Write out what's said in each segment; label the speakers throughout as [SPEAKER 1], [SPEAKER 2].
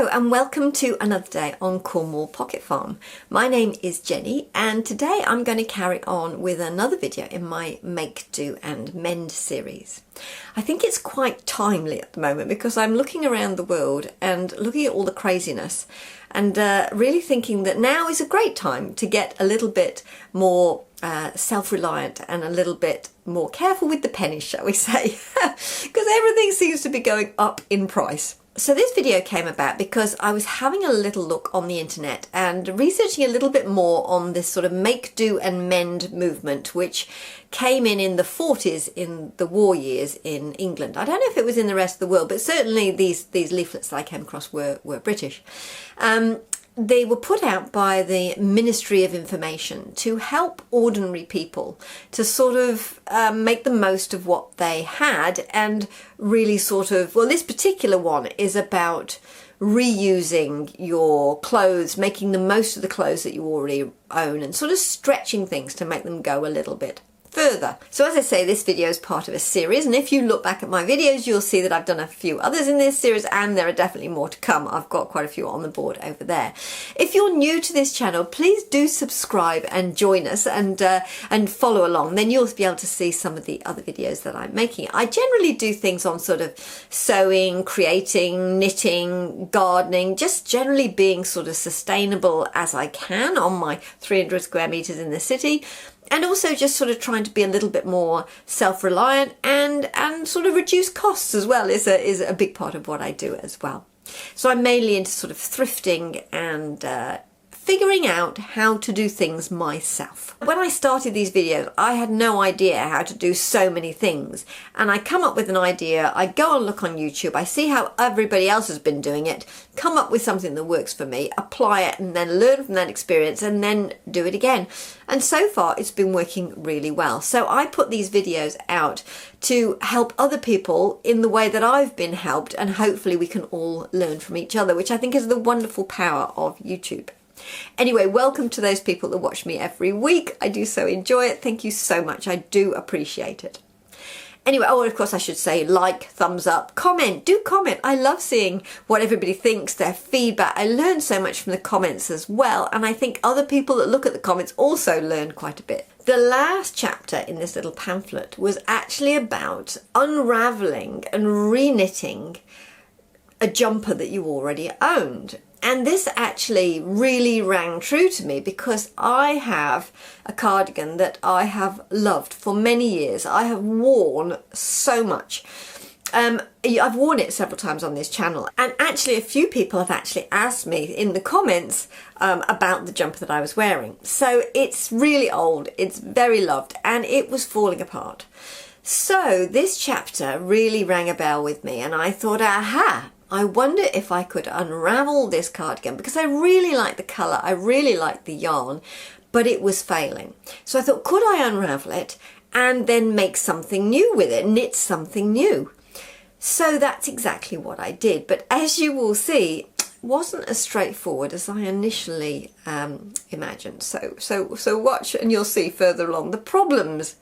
[SPEAKER 1] Hello and welcome to another day on Cornwall Pocket Farm. My name is Jenny and today I'm going to carry on with another video in my Make, Do and Mend series. I think it's quite timely at the moment because I'm looking around the world and looking at all the craziness and really thinking that now is a great time to get a little bit more self-reliant and a little bit more careful with the pennies, shall we say, because everything seems to be going up in price. So this video came about because I was having a little look on the internet and researching a little bit more on this sort of make, do and mend movement, which came in the 40s in the war years in England. I don't know if it was in the rest of the world, but certainly these leaflets that I came across were British. They were put out by the Ministry of Information to help ordinary people to sort of make the most of what they had and really sort of, well, this particular one is about reusing your clothes, making the most of the clothes that you already own and sort of stretching things to make them go a little bit further. So as I say, this video is part of a series, and if you look back at my videos you'll see that I've done a few others in this series and there are definitely more to come. I've got quite a few on the board over there. If you're new to this channel, please do subscribe and join us and follow along, then you'll be able to see some of the other videos that I'm making. I generally do things on sort of sewing, creating, knitting, gardening, just generally being sort of sustainable as I can on my 300 square meters in the city. And also just sort of trying to be a little bit more self-reliant and sort of reduce costs as well is a big part of what I do as well. So I'm mainly into sort of thrifting and figuring out how to do things myself. When I started these videos, I had no idea how to do so many things. And I come up with an idea, I go and look on YouTube, I see how everybody else has been doing it, come up with something that works for me, apply it and then learn from that experience and then do it again. And so far it's been working really well. So I put these videos out to help other people in the way that I've been helped, and hopefully we can all learn from each other, which I think is the wonderful power of YouTube. Anyway, welcome to those people that watch me every week. I do so enjoy it. Thank you so much. I do appreciate it. Anyway, oh, of course I should say like, thumbs up, comment, do comment. I love seeing what everybody thinks, their feedback. I learn so much from the comments as well, and I think other people that look at the comments also learn quite a bit. The last chapter in this little pamphlet was actually about unraveling and reknitting a jumper that you already owned. And this actually really rang true to me because I have a cardigan that I have loved for many years. I have worn so much. I've worn it several times on this channel, and actually a few people have actually asked me in the comments about the jumper that I was wearing. So it's really old, it's very loved, and it was falling apart. So this chapter really rang a bell with me, and I thought, aha, I wonder if I could unravel this cardigan because I really like the colour, I really like the yarn, but it was failing. So I thought, could I unravel it and then make something new with it, knit something new? So that's exactly what I did. But as you will see, it wasn't as straightforward as I initially imagined. So watch and you'll see further along the problems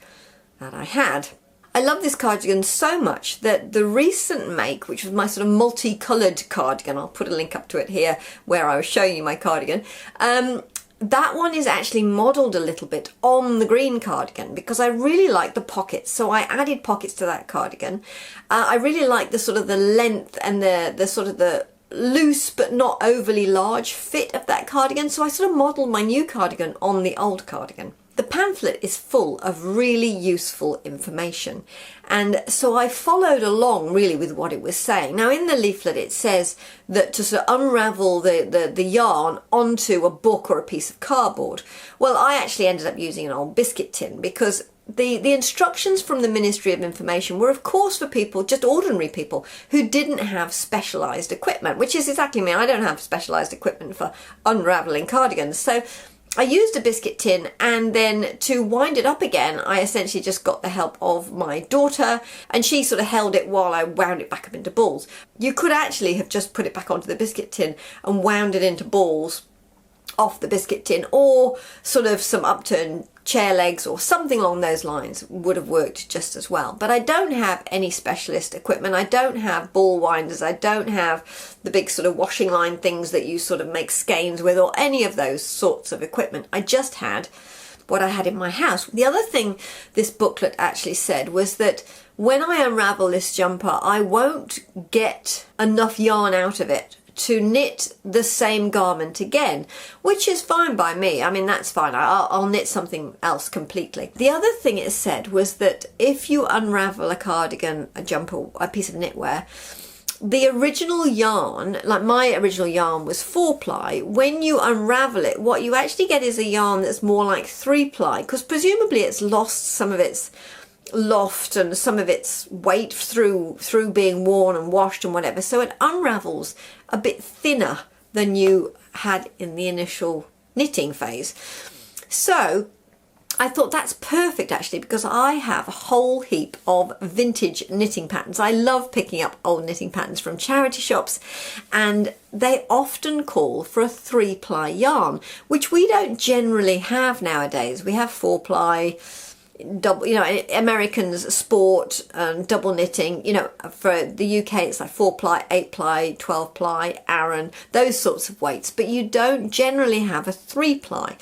[SPEAKER 1] that I had. I love this cardigan so much that the recent make, which was my sort of multicoloured cardigan, I'll put a link up to it here where I was showing you my cardigan, that one is actually modelled a little bit on the green cardigan because I really like the pockets, so I added pockets to that cardigan. I really like the sort of the length and the sort of the loose but not overly large fit of that cardigan, so I sort of modelled my new cardigan on the old cardigan. The pamphlet is full of really useful information, and so I followed along really with what it was saying. Now in the leaflet it says that to sort of unravel the yarn onto a book or a piece of cardboard. Well, I actually ended up using an old biscuit tin because the instructions from the Ministry of Information were of course for people, just ordinary people, who didn't have specialised equipment, which is exactly me. I don't have specialised equipment for unravelling cardigans. So I used a biscuit tin, and then to wind it up again I essentially just got the help of my daughter, and she sort of held it while I wound it back up into balls. You could actually have just put it back onto the biscuit tin and wound it into balls off the biscuit tin, or sort of some upturned chair legs or something along those lines would have worked just as well. But I don't have any specialist equipment. I don't have ball winders. I don't have the big sort of washing line things that you sort of make skeins with, or any of those sorts of equipment. I just had what I had in my house. The other thing this booklet actually said was that when I unravel this jumper, I won't get enough yarn out of it to knit the same garment again, which is fine by me. I mean, that's fine. I'll knit something else completely. The other thing it said was that if you unravel a cardigan, a jumper, a piece of knitwear, the original yarn, like my original yarn was 4-ply. When you unravel it, what you actually get is a yarn that's more like 3-ply, because presumably it's lost some of its loft and some of its weight through being worn and washed and whatever, so it unravels a bit thinner than you had in the initial knitting phase. So I thought that's perfect actually, because I have a whole heap of vintage knitting patterns. I love picking up old knitting patterns from charity shops, and they often call for a 3-ply yarn, which we don't generally have nowadays. We have 4-ply, double, you know, Americans sport and double knitting. You know, for the UK it's like 4-ply, 8-ply, 12-ply, Aran, those sorts of weights, but you don't generally have a 3-ply.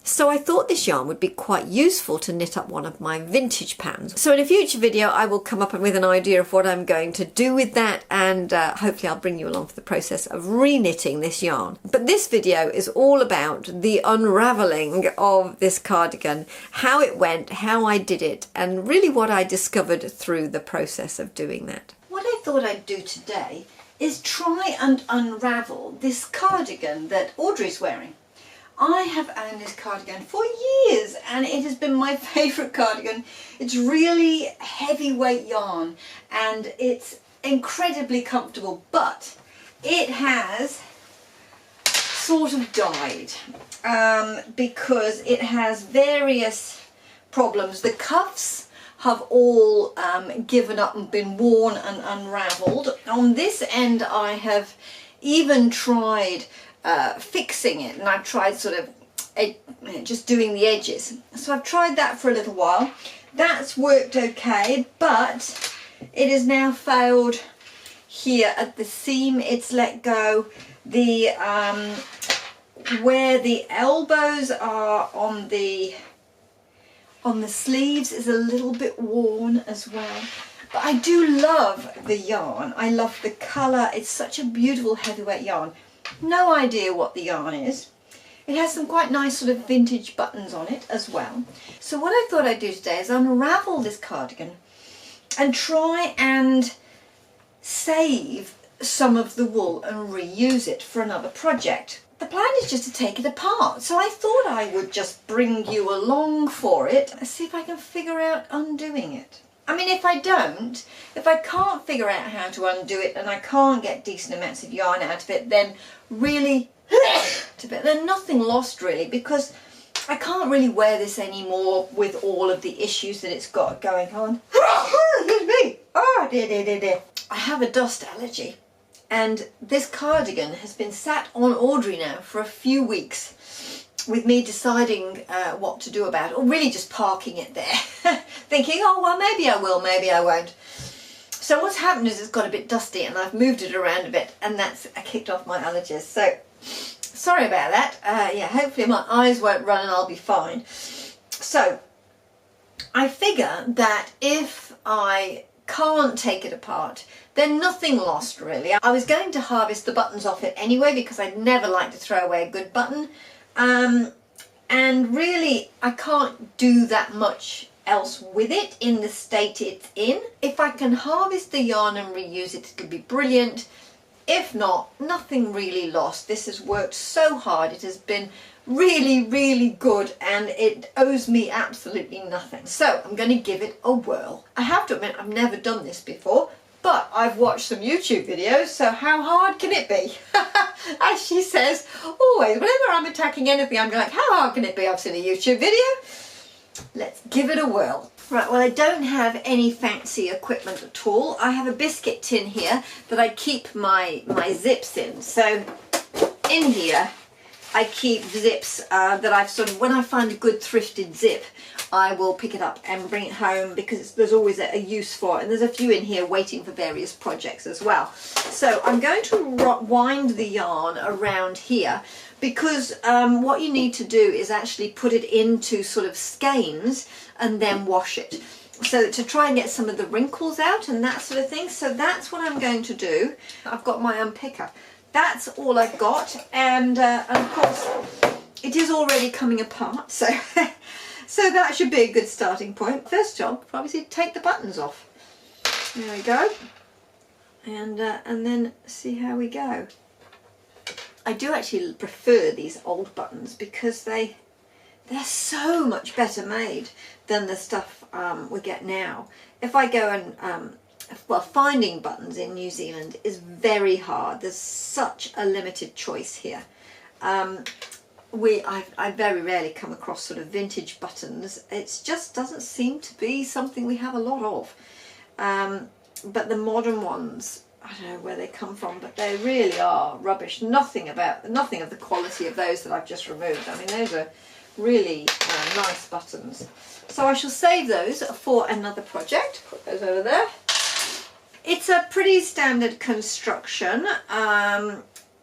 [SPEAKER 1] So I thought this yarn would be quite useful to knit up one of my vintage patterns. So in a future video I will come up with an idea of what I'm going to do with that, and hopefully I'll bring you along for the process of re-knitting this yarn. But this video is all about the unraveling of this cardigan, how it went, how I did it, and really what I discovered through the process of doing that. What I thought I'd do today is try and unravel this cardigan that Audrey's wearing. I have owned this cardigan for years and it has been my favourite cardigan. It's really heavyweight yarn and it's incredibly comfortable, but it has sort of died because it has various problems. The cuffs have all given up and been worn and unravelled. On this end I have even tried fixing it, and I've tried sort of just doing the edges. So I've tried that for a little while. That's worked okay, but it has now failed here at the seam. It's let go. The where the elbows are on the sleeves is a little bit worn as well. But I do love the yarn. I love the colour. It's such a beautiful heavyweight yarn. No idea what the yarn is. It has some quite nice sort of vintage buttons on it as well. So what I thought I'd do today is unravel this cardigan and try and save some of the wool and reuse it for another project. The plan is just to take it apart, so I thought I would just bring you along for it and see if I can figure out undoing it. I mean, if I can't figure out how to undo it and I can't get decent amounts of yarn out of it, then really, then nothing lost really, because I can't really wear this anymore with all of the issues that it's got going on. Excuse me. Oh, dear. I have a dust allergy, and this cardigan has been sat on Audrey now for a few weeks, with me deciding what to do about it, or really just parking it there, thinking, oh well, maybe I will, maybe I won't. So what's happened is it's got a bit dusty and I've moved it around a bit, and that's kicked off my allergies. So sorry about that. Yeah, hopefully my eyes won't run and I'll be fine. So I figure that if I can't take it apart, then nothing lost really. I was going to harvest the buttons off it anyway, because I'd never like to throw away a good button. And really I can't do that much else with it in the state it's in. If I can harvest the yarn and reuse it, it'll be brilliant. If not, nothing really lost. This has worked so hard. It has been really, really good, and it owes me absolutely nothing. So I'm going to give it a whirl. I have to admit I've never done this before, but I've watched some YouTube videos, so how hard can it be? As she says, always, whenever I'm attacking anything, I'm like, how hard can it be? I've seen a YouTube video. Let's give it a whirl. Right, well, I don't have any fancy equipment at all. I have a biscuit tin here that I keep my zips in. So in here, I keep zips that I've sort of, when I find a good thrifted zip, I will pick it up and bring it home because there's always a use for it. And there's a few in here waiting for various projects as well. So I'm going to wind the yarn around here because what you need to do is actually put it into sort of skeins and then wash it. So to try and get some of the wrinkles out and that sort of thing. So that's what I'm going to do. I've got my unpicker. That's all I've got, and of course it is already coming apart, so so that should be a good starting point. First job, obviously, take the buttons off. There we go, and then see how we go. I do actually prefer these old buttons because they're so much better made than the stuff we get now. If I go and well, finding buttons in New Zealand is very hard. There's such a limited choice here. I very rarely come across sort of vintage buttons. It just doesn't seem to be something we have a lot of. But the modern ones, I don't know where they come from, but they really are rubbish. Nothing of the quality of those that I've just removed. I mean, those are really nice buttons. So I shall save those for another project. Put those over there. It's a pretty standard construction.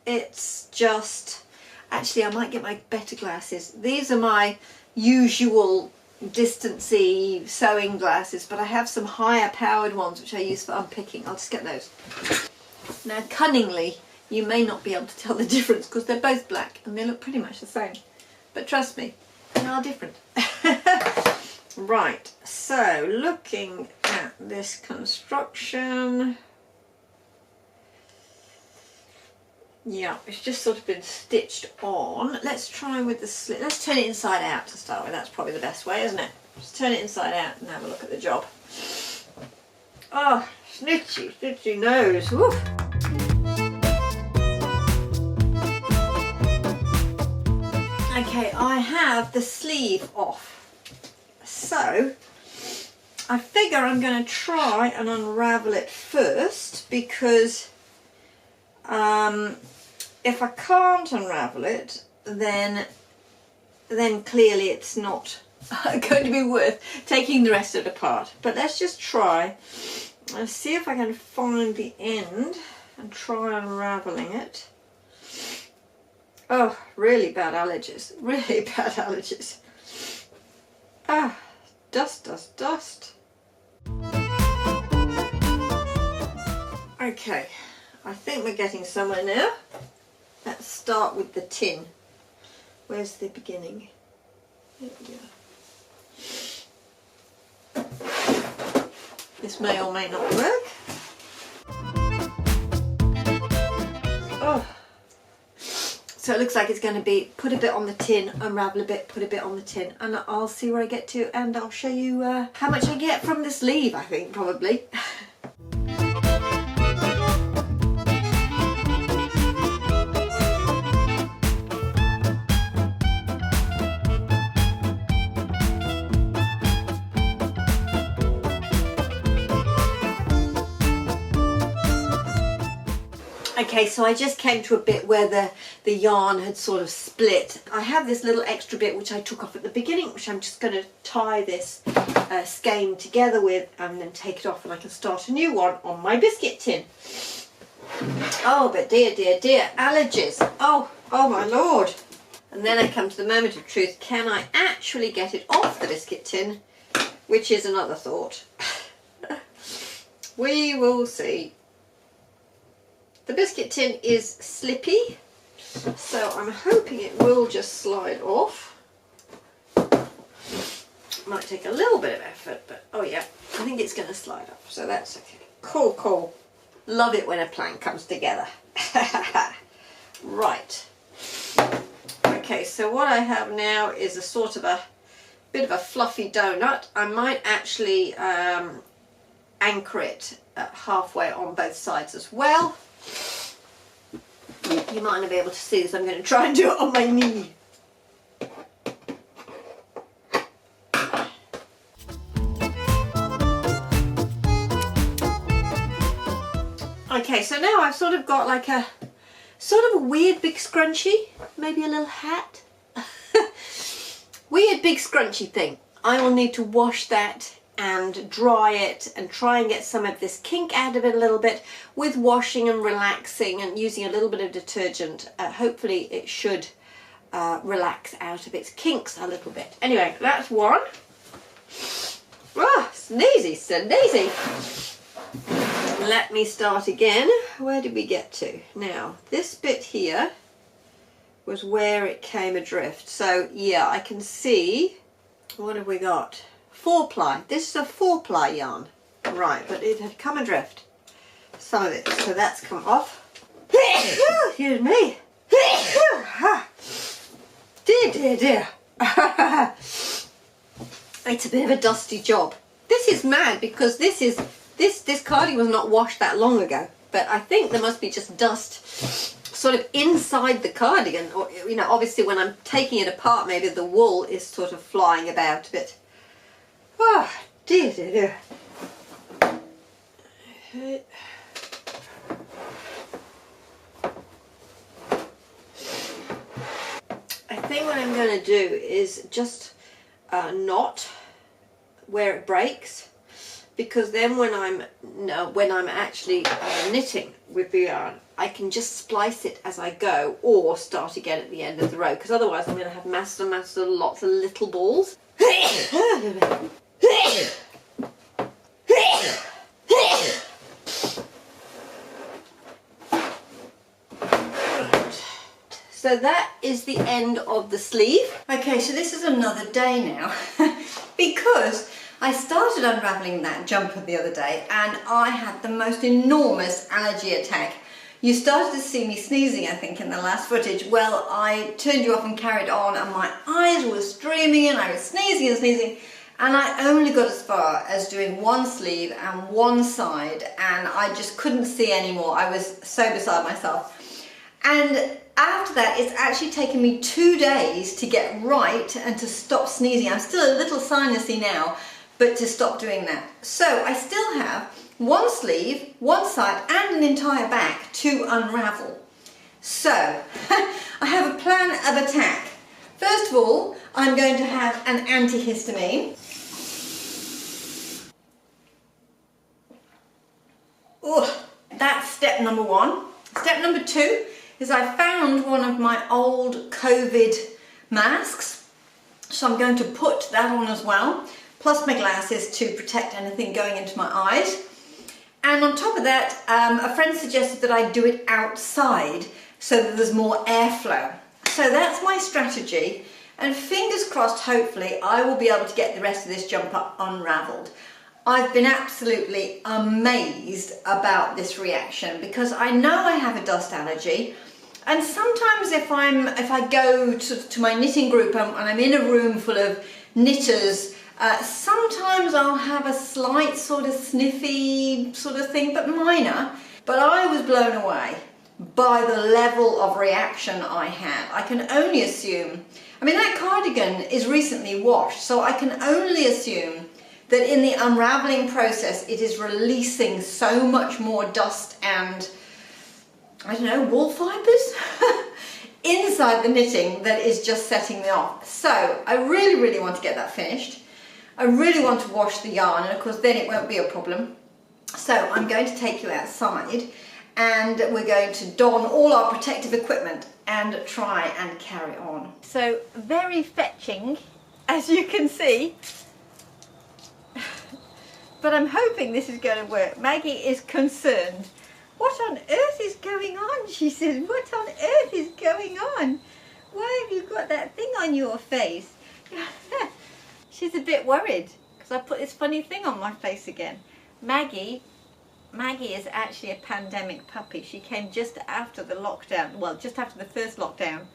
[SPEAKER 1] It's just, actually I might get my better glasses. These are my usual distancey sewing glasses, but I have some higher powered ones which I use for unpicking. I'll just get those. Now cunningly, you may not be able to tell the difference because they're both black and they look pretty much the same. But trust me, they are different. Right, so looking at this construction, yeah, it's just sort of been stitched on. Let's try with the slit. Let's turn it inside out to start with. That's probably the best way, isn't it? Just turn it inside out and have a look at the job. Oh, snitchy nose. Woof. Okay, I have the sleeve off. So I figure I'm going to try and unravel it first because if I can't unravel it, then clearly it's not going to be worth taking the rest of it apart. But let's just try and see if I can find the end and try unraveling it. Oh, really bad allergies. Really bad allergies. Ah, dust. Okay, I think we're getting somewhere now. Let's start with the tin. Where's the beginning? There we go. This may or may not work. Oh. So it looks like it's going to be put a bit on the tin, unravel a bit, put a bit on the tin, and I'll see where I get to, and I'll show you how much I get from this sleeve, I think, probably. Okay, so I just came to a bit where the yarn had sort of split. I have this little extra bit which I took off at the beginning, which I'm just going to tie this skein together with and then take it off, and I can start a new one on my biscuit tin. Oh, but dear, allergies. Oh my lord. And then I come to the moment of truth. Can I actually get it off the biscuit tin? Which is another thought. We will see. The biscuit tin is slippy, so I'm hoping it will just slide off. Might take a little bit of effort, but oh yeah, I think it's going to slide off, so that's okay. Cool. Love it when a plan comes together. Right. Okay, so what I have now is a sort of a bit of a fluffy donut. I might actually anchor it halfway on both sides as well. You might not be able to see this. I'm going to try and do it on my knee. Okay, so now I've sort of got like a Sort of a weird big scrunchie, maybe a little hat. Weird big scrunchy thing. I will need to wash that and dry it and try and get some of this kink out of it a little bit with washing and relaxing and using a little bit of detergent. Hopefully it should relax out of its kinks a little bit. Anyway, that's one. Ah, sneezy, sneezy. Let me start again. Where did we get to? Now, this bit here was where it came adrift. So yeah, I can see, what have we got? 4-ply. This is a 4-ply yarn. Right, but it had come adrift. Some of it. So that's come off. Excuse me. Dear. It's a bit of a dusty job. This is mad because this cardigan was not washed that long ago, but I think there must be just dust sort of inside the cardigan, or you know, obviously when I'm taking it apart maybe the wool is sort of flying about a bit. Oh dear. I think what I'm going to do is just knot where it breaks, because then when I'm actually knitting with the yarn, I can just splice it as I go or start again at the end of the row, because otherwise I'm going to have lots of little balls. So that is the end of the sleeve. Okay, so this is another day now because I started unraveling that jumper the other day and I had the most enormous allergy attack. You started to see me sneezing, I think, in the last footage. Well, I turned you off and carried on and my eyes were streaming and I was sneezing and I only got as far as doing one sleeve and one side and I just couldn't see anymore. I was so beside myself. And after that, it's actually taken me 2 days to get right and to stop sneezing. I'm still a little sinusy now, but to stop doing that. So I still have one sleeve, one side and an entire back to unravel. So I have a plan of attack. First of all, I'm going to have an anti-histamine. Oh, that's step number one. Step number two is I found one of my old COVID masks, so I'm going to put that on as well, plus my glasses to protect anything going into my eyes. And on top of that, a friend suggested that I do it outside so that there's more airflow. So that's my strategy, and fingers crossed, hopefully I will be able to get the rest of this jumper unraveled. I've been absolutely amazed about this reaction because I know I have a dust allergy. And sometimes if I go to my knitting group and I'm in a room full of knitters, sometimes I'll have a slight sort of sniffy sort of thing, but minor. But I was blown away by the level of reaction I had. I can only assume, I mean, that cardigan is recently washed, so I can only assume that in the unraveling process it is releasing so much more dust and, I don't know, wool fibres inside the knitting that is just setting me off. So I really want to get that finished. I really want to wash the yarn, and of course then it won't be a problem. So I'm going to take you outside and we're going to don all our protective equipment and try and carry on. So very fetching, as you can see. But I'm hoping this is going to work. Maggie is concerned. What on earth is going on? She says, what on earth is going on? Why have you got that thing on your face? She's a bit worried because I put this funny thing on my face again. Maggie is actually a pandemic puppy. She came just after the lockdown, well, just after the first lockdown.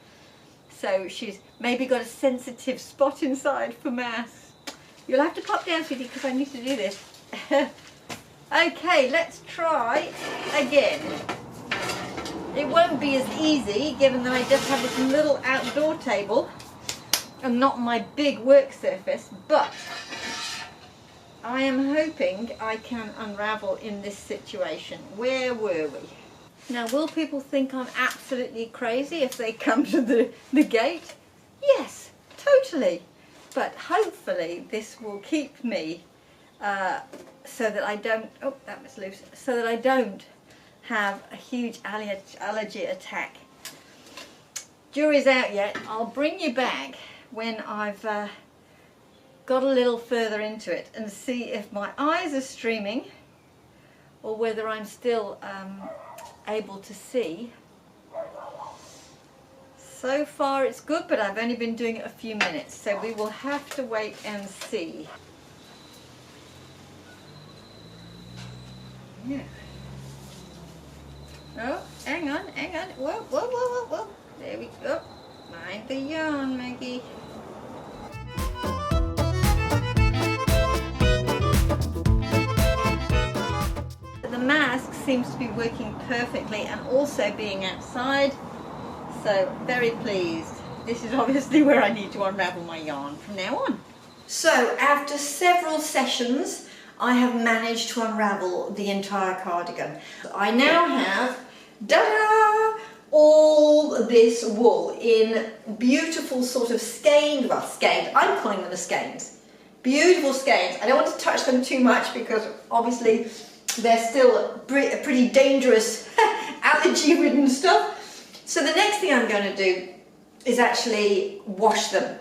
[SPEAKER 1] So she's maybe got a sensitive spot inside for masks. You'll have to pop down, sweetie, because I need to do this. Okay, let's try again. It won't be as easy given that I just have this little outdoor table and not my big work surface, but I am hoping I can unravel in this situation. Where were we?
[SPEAKER 2] Now, will people think I'm absolutely crazy if they come to the gate? Yes, totally. But hopefully this will keep me so that I don't, oh, that was loose, so that I don't have a huge allergy attack. Jury's out yet. I'll bring you back when I've got a little further into it and see if my eyes are streaming or whether I'm still able to see. So far it's good, but I've only been doing it a few minutes, so we will have to wait and see. Yeah. Oh, hang on. Whoa, whoa, whoa, whoa, whoa. There we go. Mind the yarn, Maggie. The mask seems to be working perfectly and also being outside, so very pleased. This is obviously where I need to unravel my yarn from now on. So after several sessions I have managed to unravel the entire cardigan. I now have, da-da, all this wool in beautiful sort of skein, well skein, I'm calling them the skeins. Beautiful skeins. I don't want to touch them too much because obviously they're still pretty dangerous allergy-ridden stuff. So the next thing I'm going to do is actually wash them.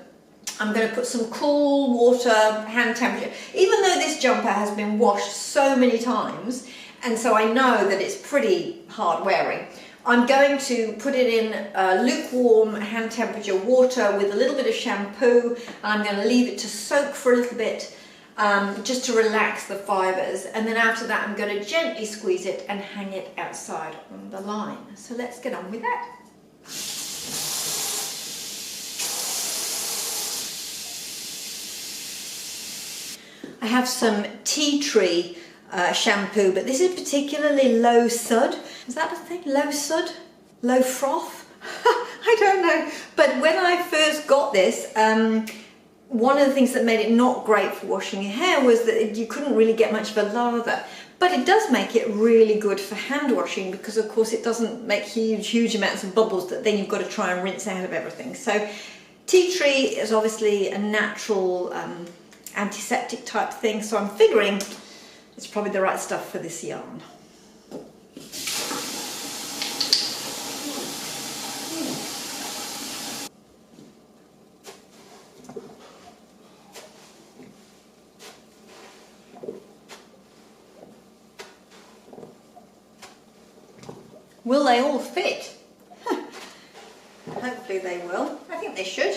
[SPEAKER 2] I'm going to put some cool water, hand temperature, even though this jumper has been washed so many times, and so I know that it's pretty hard wearing. I'm going to put it in lukewarm hand temperature water with a little bit of shampoo, and I'm going to leave it to soak for a little bit, just to relax the fibres, and then after that I'm going to gently squeeze it and hang it outside on the line. So let's get on with that. I have some tea tree shampoo, but this is particularly low sud. Is that a thing? Low sud? Low froth? I don't know. But when I first got this, one of the things that made it not great for washing your hair was that you couldn't really get much of a lather. But it does make it really good for hand washing because of course it doesn't make huge amounts of bubbles that then you've got to try and rinse out of everything. So tea tree is obviously a natural antiseptic type thing, so I'm figuring it's probably the right stuff for this yarn. Will they all fit? Hopefully they will. I think they should.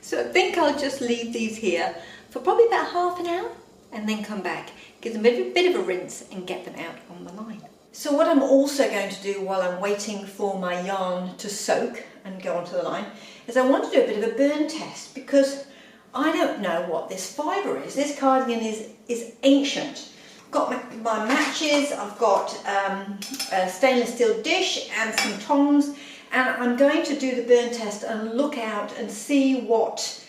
[SPEAKER 2] So I think I'll just leave these here for probably about half an hour and then come back, give them a bit of a rinse and get them out on the line. So what I'm also going to do while I'm waiting for my yarn to soak and go onto the line is I want to do a bit of a burn test because I don't know what this fibre is. This cardigan is ancient. I've got my matches, I've got a stainless steel dish and some tongs, and I'm going to do the burn test and look out and see what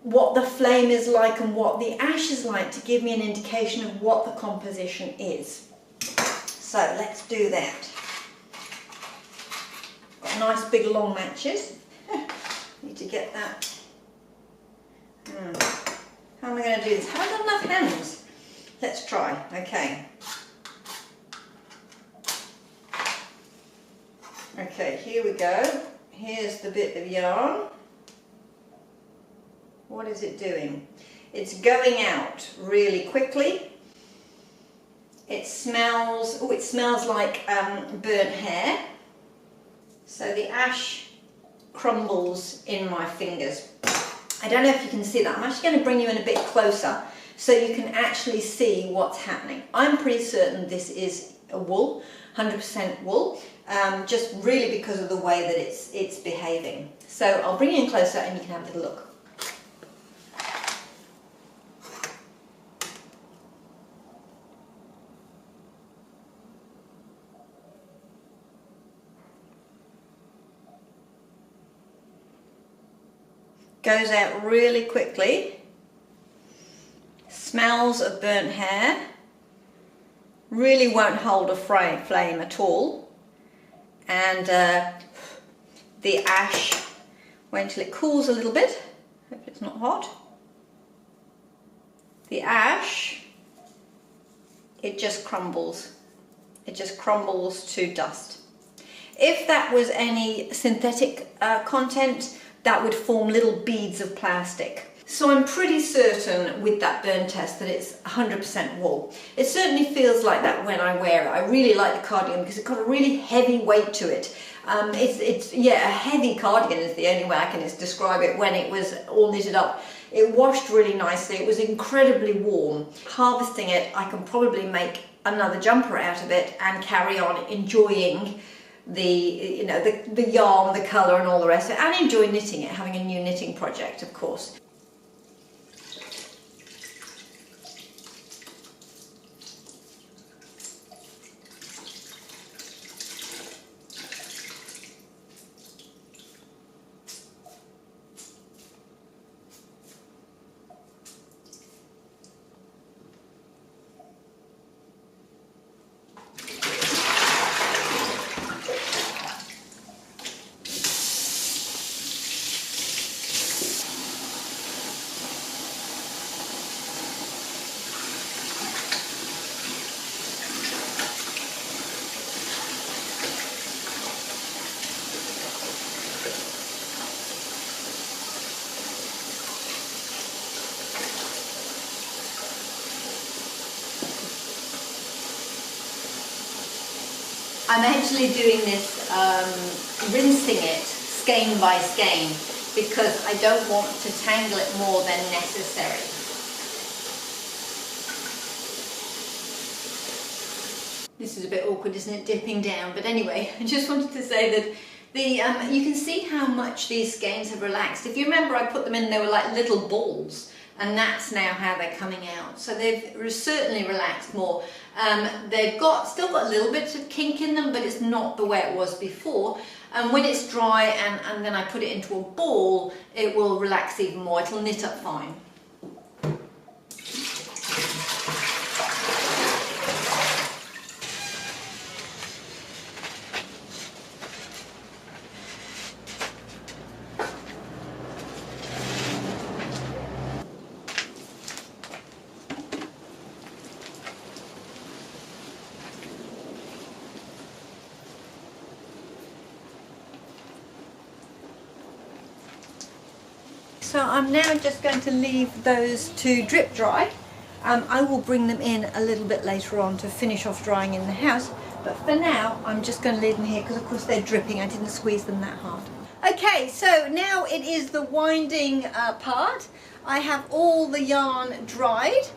[SPEAKER 2] the flame is like and what the ash is like to give me an indication of what the composition is. So let's do that. Got nice big long matches. Need to get that. How am I going to do this? Have I got enough hands? Let's try. Okay. Okay, here we go. Here's the bit of yarn. What is it doing? It's going out really quickly. It smells, oh, it smells like burnt hair. So the ash crumbles in my fingers. I don't know if you can see that. I'm actually going to bring you in a bit closer so you can actually see what's happening. I'm pretty certain this is a wool, 100% wool, just really because of the way that it's behaving. So I'll bring you in closer and you can have a little look. goes out really quickly. Smells of burnt hair. Really won't hold a flame at all. And the ash, wait until it cools a little bit. Hope it's not hot. The ash, it just crumbles. It just crumbles to dust. If that was any synthetic content, that would form little beads of plastic. So I'm pretty certain with that burn test that it's 100% wool. It certainly feels like that when I wear it. I really like the cardigan because it's got a really heavy weight to it. It's a heavy cardigan is the only way I can describe it. When it was all knitted up, it washed really nicely. It was incredibly warm. Harvesting it, I can probably make another jumper out of it and carry on enjoying the yarn, the colour and all the rest of it, and enjoy knitting it, having a new knitting project, of course. I'm actually doing this, rinsing it skein by skein, because I don't want to tangle it more than necessary. This is a bit awkward, isn't it, dipping down? But anyway, I just wanted to say that you can see how much these skeins have relaxed. If you remember, I put them in, they were like little balls, and that's now how they're coming out. So they've certainly relaxed more. They've still got a little bit of kink in them, but it's not the way it was before. And when it's dry and then I put it into a ball, it will relax even more. It'll knit up fine. So I'm now just going to leave those to drip dry. I will bring them in a little bit later on to finish off drying in the house, but for now I'm just going to leave them here because of course they're dripping. I didn't squeeze them that hard. Okay, so now it is the winding part. I have all the yarn dried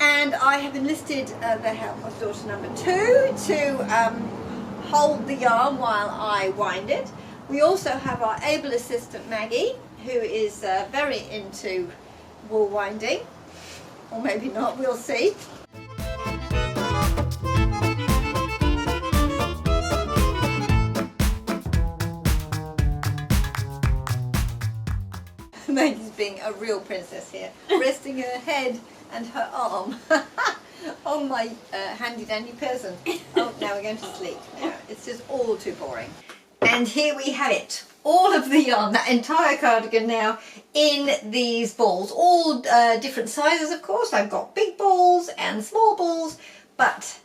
[SPEAKER 2] and I have enlisted the help of daughter number 2 to hold the yarn while I wind it. We also have our able assistant Maggie, who is very into wool winding, or maybe not, we'll see. Maggie's being a real princess here, resting her head and her arm on my handy dandy person. Oh, now we're going to sleep. Now, it's just all too boring. And here we have it. All of the yarn, that entire cardigan now in these balls, all different sizes of course. I've got big balls and small balls, but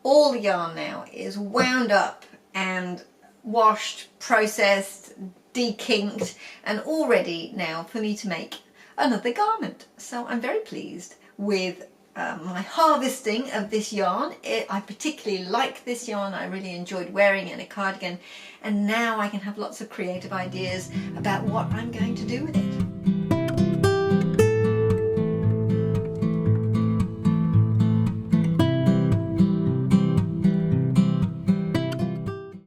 [SPEAKER 2] all the yarn now is wound up and washed, processed, dekinked, and all ready now for me to make another garment. So I'm very pleased with my harvesting of this yarn. I particularly like this yarn. I really enjoyed wearing it in a cardigan, and now I can have lots of creative ideas about what I'm going to do with it.